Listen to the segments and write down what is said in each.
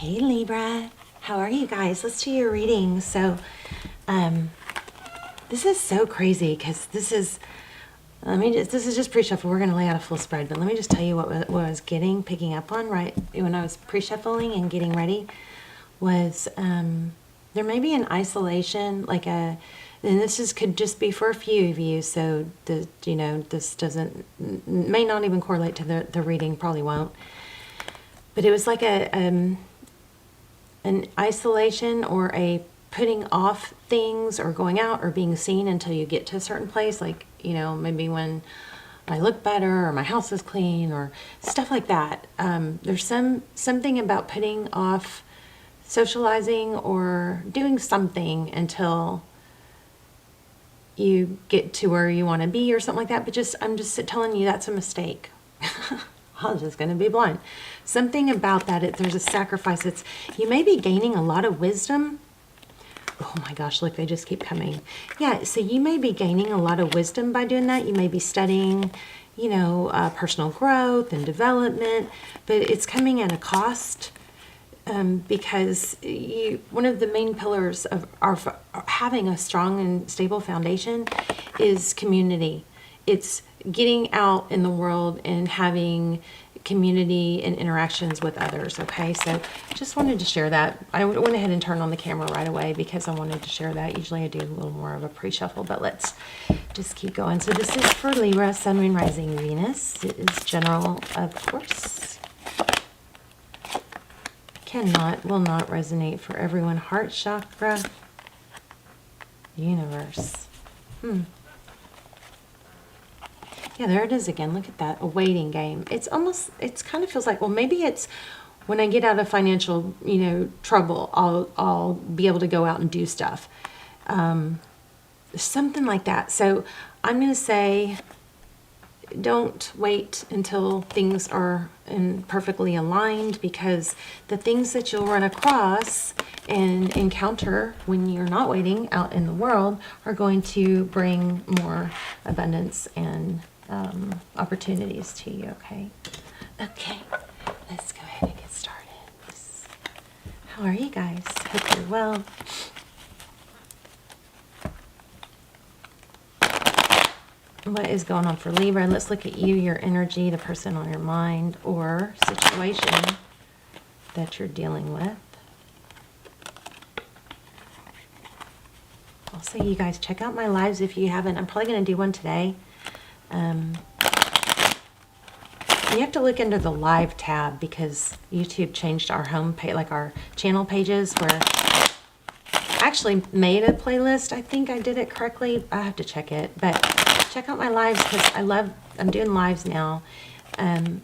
Hey Libra, how are you guys? Let's do your reading. So, this is so crazy because this is just pre-shuffle. We're going to lay out a full spread, but let me just tell you what I was picking up on right when I was pre-shuffling and getting ready was there may be an isolation, and could just be for a few of you. So this may not even correlate to the reading, probably won't. But it was like an isolation or a putting off things or going out or being seen until you get to a certain place, like maybe when I look better or my house is clean or stuff like that. There's something about putting off socializing or doing something until you get to where you want to be or something like that. But I'm just telling you that's a mistake. I'm just going to be blunt. Something about that, there's a sacrifice. You may be gaining a lot of wisdom. Oh my gosh, look, they just keep coming. Yeah, so you may be gaining a lot of wisdom by doing that. You may be studying, personal growth and development, but it's coming at a cost because one of the main pillars of having a strong and stable foundation is community. It's getting out in the world and having community and interactions with others. Okay, so just wanted to share that. I went ahead and turned on the camera right away because I wanted to share that. Usually I do a little more of a pre-shuffle, but let's just keep going. So this is for Libra, Sun, Moon, Rising, Venus. It is general, of course. Will not resonate for everyone. Heart chakra, universe. Yeah, there it is again. Look at that, a waiting game. It's kind of feels like, well, maybe it's when I get out of financial, trouble, I'll be able to go out and do stuff. Something like that. So I'm going to say, don't wait until things are perfectly aligned, because the things that you'll run across and encounter when you're not waiting out in the world are going to bring more abundance and opportunities to you. Okay, let's go ahead and get started. How are you guys? Hope you're well. What is going on for Libra? Let's look at you, your energy, the person on your mind or situation that you're dealing with. I'll say, you guys, check out my lives if you haven't. I'm probably going to do one today. You have to look under the live tab because YouTube changed our home page, like our channel pages, where I actually made a playlist. I think I did it correctly. I have to check it, but check out my lives because I'm doing lives now. I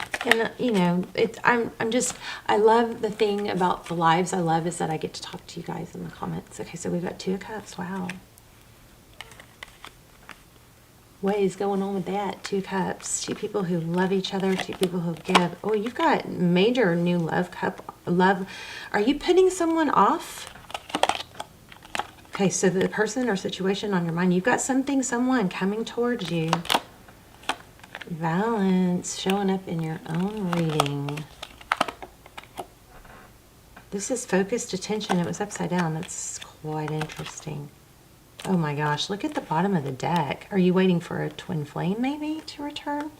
love the thing about the lives I love is that I get to talk to you guys in the comments. Okay, so we've got 2 of Cups. Wow. What is going on with that? 2 Cups. 2 people who love each other. 2 people who give. Oh, you've got major new love. Are you putting someone off? Okay, so the person or situation on your mind, you've got someone coming towards you. Balance showing up in your own reading. This is focused attention. It was upside down. That's quite interesting. Oh my gosh, look at the bottom of the deck. Are you waiting for a twin flame maybe to return?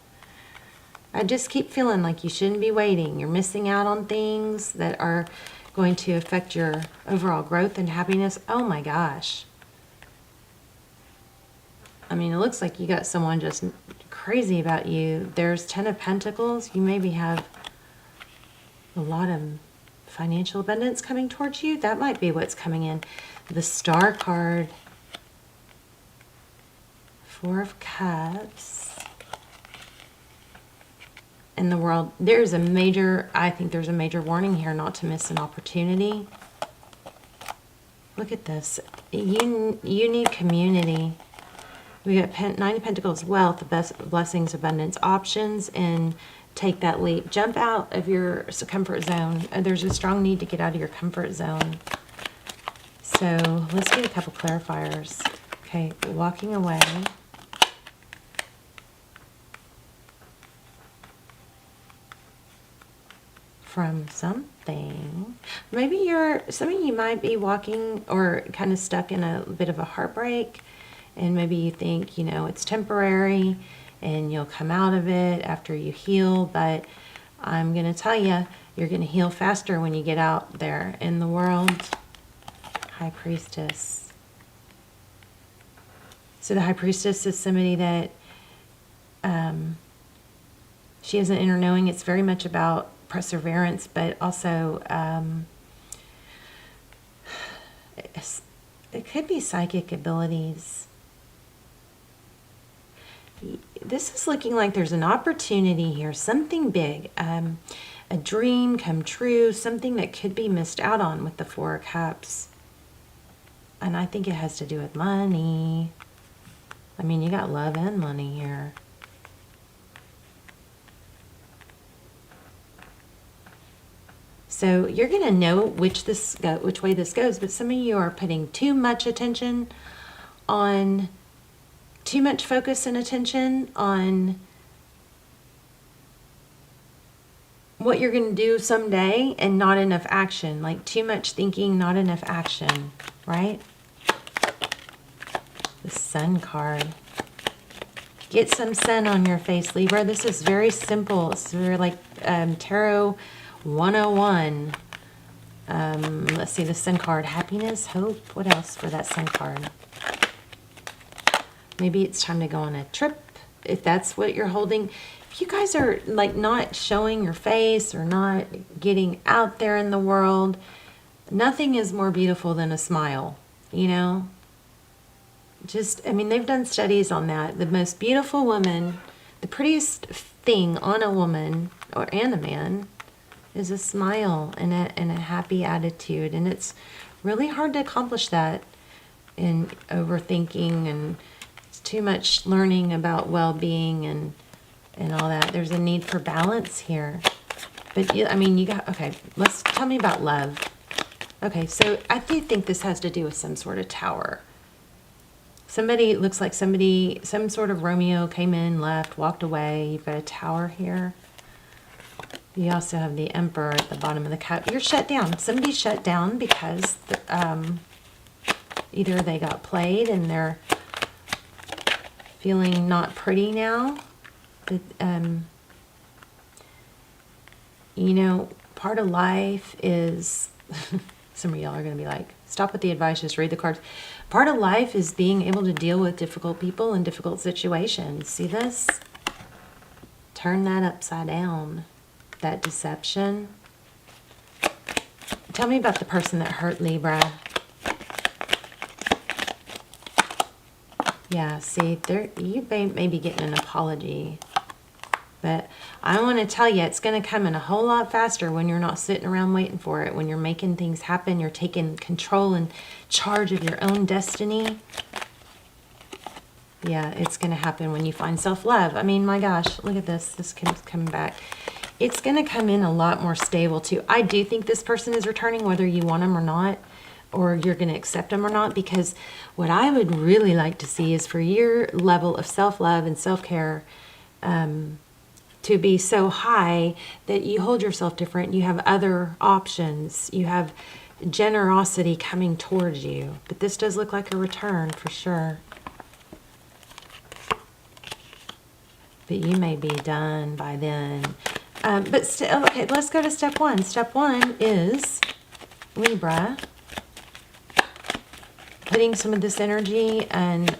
I just keep feeling like you shouldn't be waiting. You're missing out on things that are going to affect your overall growth and happiness. Oh my gosh. I mean, it looks like you got someone just crazy about you. There's 10 of Pentacles. You maybe have a lot of financial abundance coming towards you. That might be what's coming in. The Star card. 4 of Cups. In the world, I think there's a major warning here not to miss an opportunity. Look at this. You need community. We got 9 of Pentacles, wealth, the best blessings, abundance, options, and take that leap. Jump out of your comfort zone. There's a strong need to get out of your comfort zone. So let's get a couple clarifiers. Okay, walking away. From something. Maybe some of you might be walking or kind of stuck in a bit of a heartbreak, and maybe you think, it's temporary and you'll come out of it after you heal, but I'm going to tell you, you're going to heal faster when you get out there in the world. High Priestess. So the High Priestess is somebody that she has an inner knowing. It's very much about perseverance, but also it could be psychic abilities. This is looking like there's an opportunity here, something big, a dream come true, something that could be missed out on with the Four of Cups. And I think it has to do with money. I mean, you got love and money here. So you're going to know which way this goes, but some of you are putting too much attention on, too much focus and attention on what you're going to do someday and not enough action. Like too much thinking, not enough action, right? The Sun card. Get some sun on your face, Libra. This is very simple. It's very like Tarot 101. Let's see, the Sun card. Happiness, hope. What else for that Sun card? Maybe it's time to go on a trip, if that's what you're holding. If you guys are like not showing your face or not getting out there in the world, nothing is more beautiful than a smile, I mean, they've done studies on that. The most beautiful woman, the prettiest thing on a woman and a man is a smile and a happy attitude. And it's really hard to accomplish that in overthinking and too much learning about well-being and all that. There's a need for balance here. But I mean, okay, tell me about love. Okay, so I do think this has to do with some sort of tower. Looks like some sort of Romeo came in, left, walked away. You've got a tower here. You also have the Emperor at the bottom of the cup. You're shut down. Somebody's shut down because either they got played and they're feeling not pretty now. Part of life is, some of y'all are going to be like, stop with the advice, just read the cards. Part of life is being able to deal with difficult people and difficult situations. See this? Turn that upside down. That deception. Tell me about the person that hurt Libra. Yeah, see, you may be getting an apology. But I want to tell you, it's going to come in a whole lot faster when you're not sitting around waiting for it. When you're making things happen, you're taking control and charge of your own destiny. Yeah, it's going to happen when you find self-love. I mean, my gosh, look at this. This keeps coming back. It's going to come in a lot more stable, too. I do think this person is returning, whether you want them or not, or you're going to accept them or not, because what I would really like to see is for your level of self-love and self-care to be so high that you hold yourself different. You have other options. You have generosity coming towards you. But this does look like a return for sure. But you may be done by then. But still, okay, let's go to step one. Step one is Libra. Putting some of this energy and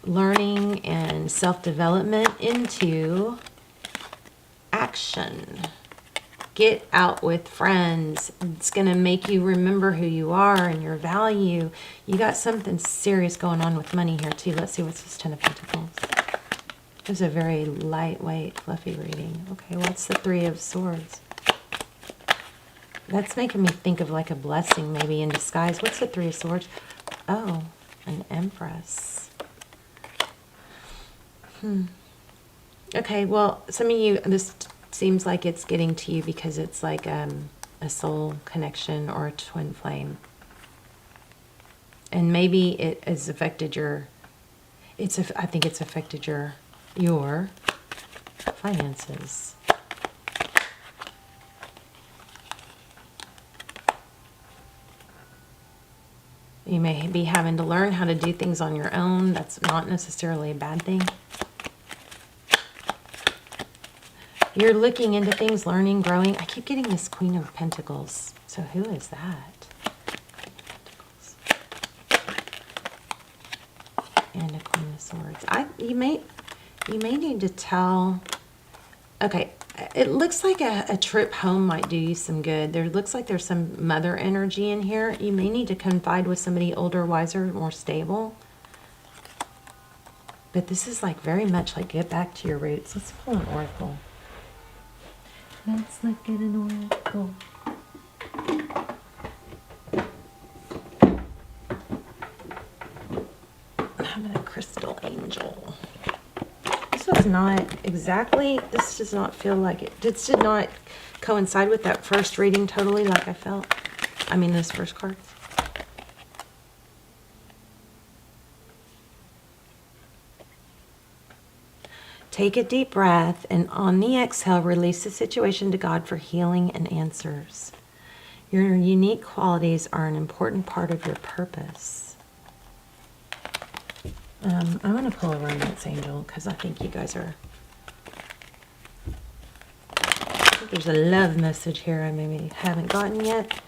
learning and self-development into action. Get out with friends. It's going to make you remember who you are and your value. You got something serious going on with money here too. Let's see, what's this Ten of Pentacles? This is a very lightweight, fluffy reading. Okay, what's the Three of Swords? That's making me think of like a blessing maybe in disguise. What's the Three of Swords? Oh, an Empress. Okay, well, some of you, this seems like it's getting to you because it's like a soul connection or a twin flame. And maybe it has affected I think it's affected your finances. You may be having to learn how to do things on your own. That's not necessarily a bad thing. You're looking into things, learning, growing. I keep getting this Queen of Pentacles. So who is that? And a Queen of Swords. You may need to tell. Okay, it looks like a trip home might do you some good. There looks like there's some mother energy in here. You may need to confide with somebody older, wiser, more stable. But this is like very much like get back to your roots. Let's pull an oracle. Let's look at an oracle. How about a crystal angel? This was not exactly, this does not feel like it. This did not coincide with that first reading totally like I felt. I mean, those first cards. Take a deep breath, and on the exhale, release the situation to God for healing and answers. Your unique qualities are an important part of your purpose. I'm going to pull a romance angel because I think you guys are... I think there's a love message here I maybe haven't gotten yet.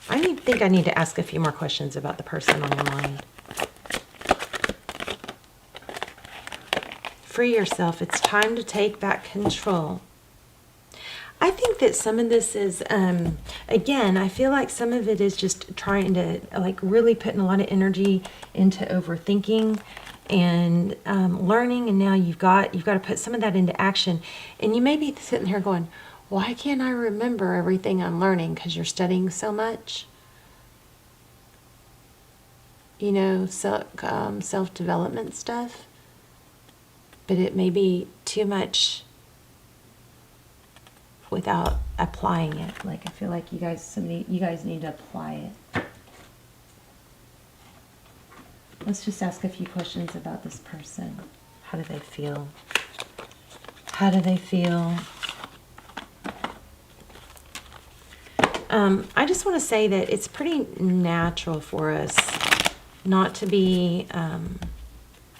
I think I need to ask a few more questions about the person on your mind. Free yourself. It's time to take back control. I think that some of this is, again, I feel like some of it is just trying to, like, really putting a lot of energy into overthinking and learning, and now you've got to put some of that into action. And you may be sitting here going, why can't I remember everything I'm learning? Because you're studying so much. You know, self-development stuff. But it may be too much without applying it. Like, I feel like you guys need to apply it. Let's just ask a few questions about this person. How do they feel? How do they feel? I just want to say that it's pretty natural for us not to be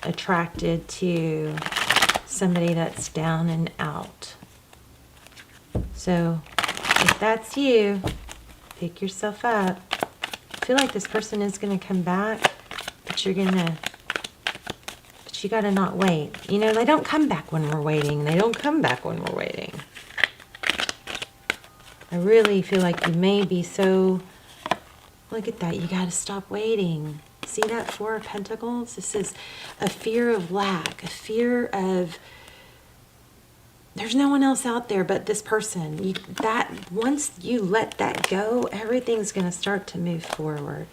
attracted to somebody that's down and out. So if that's you, pick yourself up. I feel like this person is going to come back, but you got to not wait. You know, they don't come back when we're waiting. They don't come back when we're waiting. I really feel like you may be so, look at that, you got to stop waiting. See that Four of Pentacles? This is a fear of lack, a fear of, there's no one else out there but this person. Once you let that go, everything's going to start to move forward.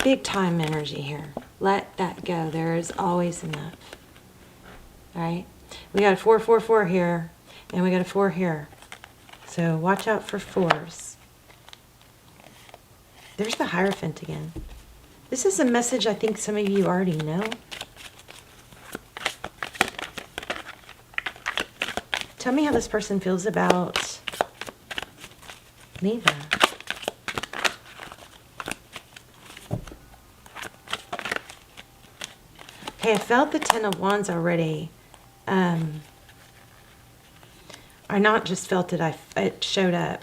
Big time energy here. Let that go. There is always enough. All right? We got a 4, 4, 4 here, and we got a 4 here. So watch out for 4s. There's the Hierophant again. This is a message I think some of you already know. Tell me how this person feels about Libra. Okay, I felt the Ten of Wands already. I not just felt it, it showed up.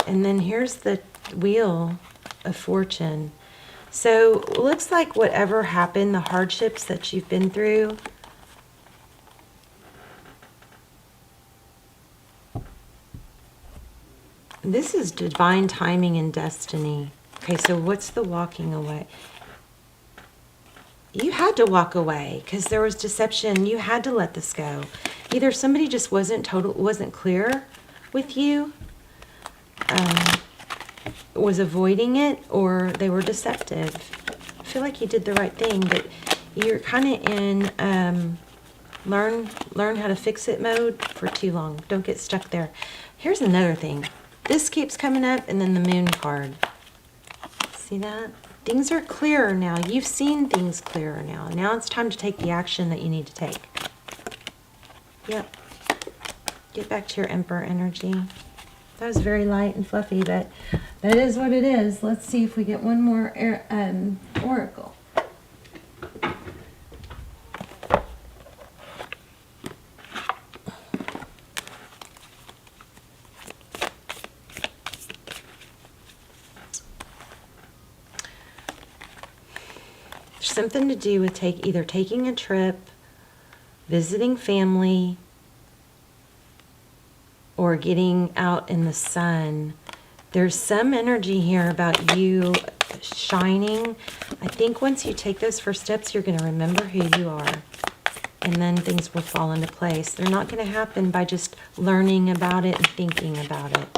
And then here's the Wheel of Fortune. So it looks like whatever happened, the hardships that you've been through, this is divine timing and destiny. Okay, so what's the walking away? You had to walk away because there was deception. You had to let this go. Either somebody just wasn't clear with you, was avoiding it, or they were deceptive. I feel like you did the right thing, but you're kind of in learn how to fix it mode for too long. Don't get stuck there. Here's another thing. This keeps coming up, and then the Moon card. See that? Things are clearer now. You've seen things clearer now. Now it's time to take the action that you need to take. Yep. Get back to your Emperor energy. That was very light and fluffy, but that is what it is. Let's see if we get one more oracle. Something to do with either taking a trip, visiting family, or getting out in the sun. There's some energy here about you shining. I think once you take those first steps, you're going to remember who you are. And then things will fall into place. They're not going to happen by just learning about it and thinking about it.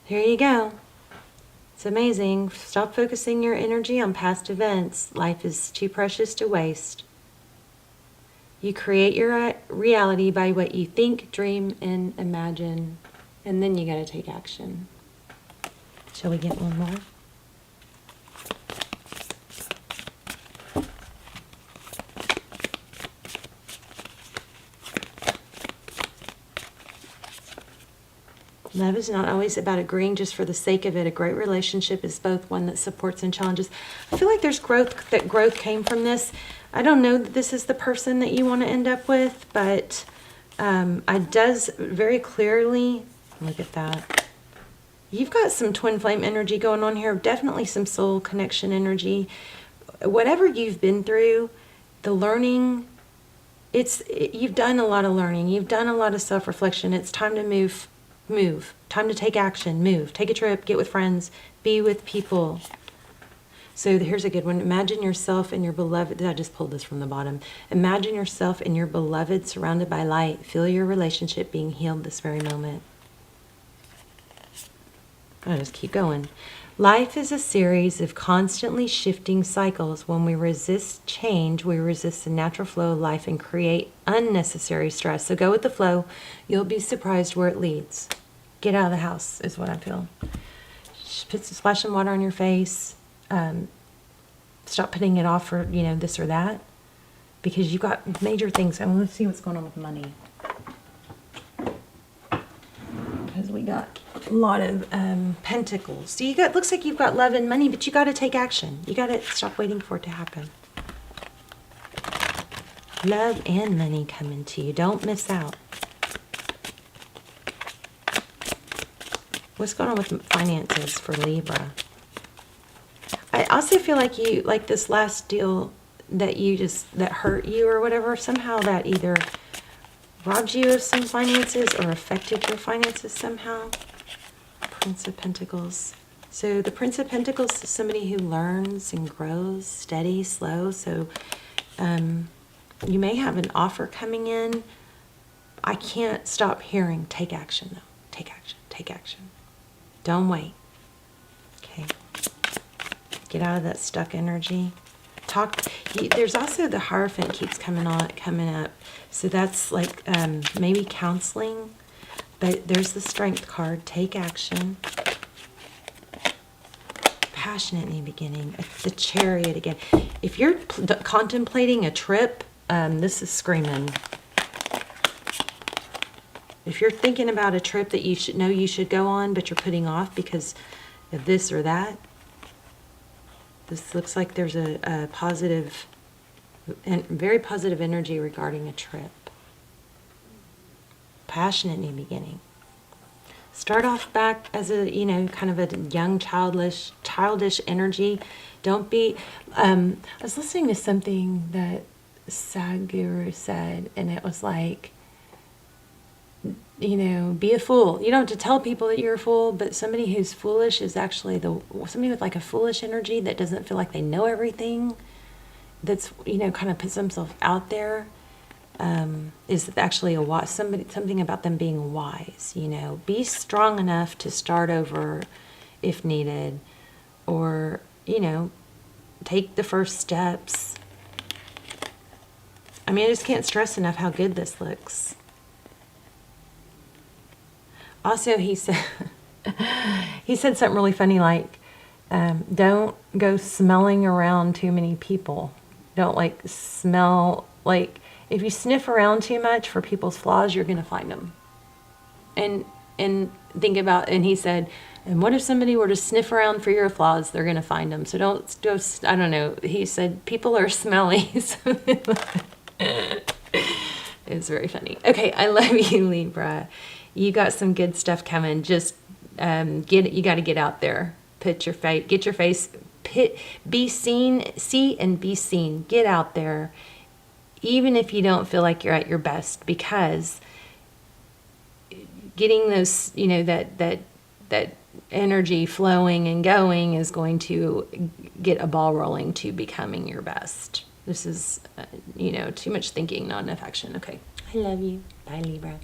Here you go. It's amazing. Stop focusing your energy on past events. Life is too precious to waste. You create your reality by what you think, dream, and imagine. And then you got to take action. Shall we get one more? Love is not always about agreeing just for the sake of it. A great relationship is both one that supports and challenges. I feel like there's growth, that growth came from this. I don't know that this is the person that you want to end up with, but it does very clearly, look at that. You've got some twin flame energy going on here, definitely some soul connection energy. Whatever you've been through, the learning, you've done a lot of learning. You've done a lot of self-reflection. It's time to move. Time to take action. Move. Take a trip. Get with friends. Be with people. So here's a good one. Imagine yourself and your beloved. I just pulled this from the bottom. Imagine yourself and your beloved surrounded by light. Feel your relationship being healed this very moment. I'll just keep going. Life is a series of constantly shifting cycles. When we resist change, we resist the natural flow of life and create unnecessary stress. So go with the flow. You'll be surprised where it leads. Get out of the house is what I feel. Put some splash some water on your face. Stop putting it off for, this or that. Because you've got major things. I want to see what's going on with money. Because we got a lot of pentacles. So looks like you've got love and money, but you got to take action. You got to stop waiting for it to happen. Love and money coming to you. Don't miss out. What's going on with finances for Libra? I also feel like this last deal that that hurt you or whatever, somehow that either robbed you of some finances or affected your finances somehow. Prince of Pentacles. So the Prince of Pentacles is somebody who learns and grows, steady, slow. So you may have an offer coming in. I can't stop hearing, take action though. Take action, take action. Don't wait. Okay. Get out of that stuck energy. There's also the Hierophant keeps coming up. So that's like maybe counseling. But there's the Strength card. Take action. Passionately beginning. The Chariot again. If you're contemplating a trip, this is screaming. If you're thinking about a trip that you should go on, but you're putting off because of this or that, this looks like there's a positive and very positive energy regarding a trip. Passionately beginning. Start off back as a, kind of a young, childish energy. Don't be, I was listening to something that Sadhguru said, and it was like, be a fool. You don't have to tell people that you're a fool, but somebody who's foolish is actually somebody with like a foolish energy that doesn't feel like they know everything, that's, kind of puts themselves out there, is actually something about them being wise. Be strong enough to start over if needed, or, take the first steps. I just can't stress enough how good this looks. Also, he said something really funny, like, don't go smelling around too many people. Don't like smell, like if you sniff around too much for people's flaws, you're going to find them. And think about, and he said, and what if somebody were to sniff around for your flaws? They're going to find them. So don't, I don't know. He said, people are smelly. So it's very funny. Okay, I love you, Libra. You got some good stuff coming. Just you got to get out there. Put your face, get your face, be seen, see and be seen. Get out there, even if you don't feel like you're at your best, because getting those, you know, that energy flowing and going is going to get a ball rolling to becoming your best. This is, you know, too much thinking, not enough action. Okay. I love you. Bye, Libra.